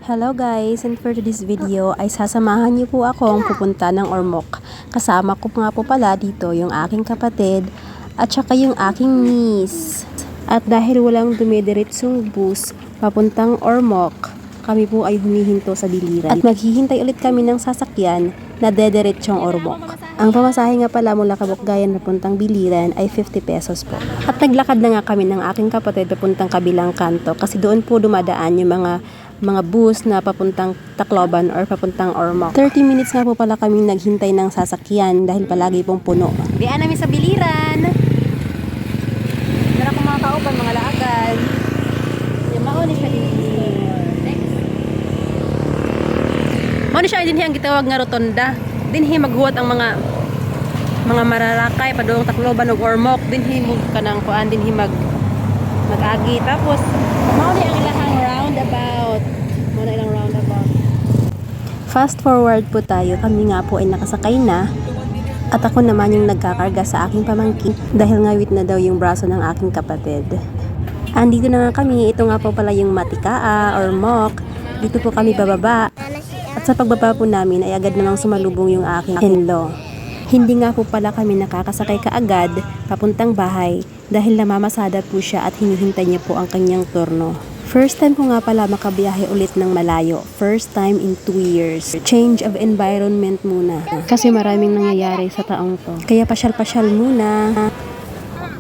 Hello guys, and for today's video ay sasamahan niyo po akong pupunta ng Ormoc. Kasama ko nga po pala dito yung aking kapatid at saka yung aking niece. At dahil walang dumidiretsong bus papuntang Ormoc, kami po ay humihinto sa Biliran. At maghihintay ulit kami ng sasakyan na dediretsyong Ormoc. Ang pamasahe nga pala mula Kabukgayan papuntang Biliran ay 50 pesos po. At naglakad na nga kami ng aking kapatid papuntang kabilang kanto kasi doon po dumadaan yung mga bus na papuntang Tacloban or papuntang Ormoc. 30 minutes nga po pala kaming naghintay ng sasakyan dahil palagi pong puno. Diyan namin sa Biliran. Dara ko mga kauban, mga laagan. Yung mauni sa Biliran. Mauni siya din ang gitawag nga rotonda. Dinhi maghuwat ang mga mararakay padung Tacloban ug Ormoc. Dinhi mo kanang kuan dinhi mag-agi tapos mauni ang ilahang roundabout. Muna ilang roundabout. Fast forward po tayo. Kami nga po ay nakasakay na. At ako naman yung nagkakarga sa aking pamangkin dahil ngawit na daw yung braso ng aking kapatid. Andito na nga kami. Ito nga po pala yung Matikaa or Moc. Dito po kami bababa. At sa pagbaba po namin ay agad namang sumalubong yung aking in-law. Hindi nga po pala kami nakakasakay kaagad papuntang bahay dahil namamasada po siya at hinihintay niya po ang kanyang turno. First time ko nga pala makabiyahe ulit ng malayo. First time in 2 years. Change of environment muna. Kasi maraming nangyayari sa taong to. Kaya pasyal-pasyal muna.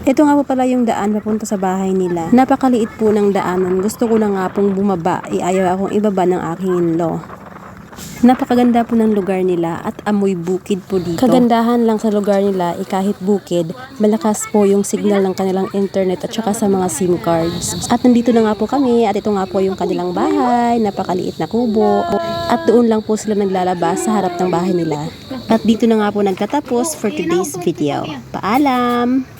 Ito nga po pala yung daan papunta sa bahay nila. Napakaliit po ng daanan. Gusto ko na nga pong bumaba. Ayaw akong ibaba ng aking in-law. Napakaganda po ng lugar nila at amoy bukid po dito. Kagandahan lang sa lugar nila kahit bukid, malakas po yung signal ng kanilang internet at saka sa mga SIM cards. At nandito na nga po kami at ito nga po yung kanilang bahay, napakaliit na kubo. At doon lang po sila naglalabas sa harap ng bahay nila. At dito na nga po nagtatapos for today's video. Paalam!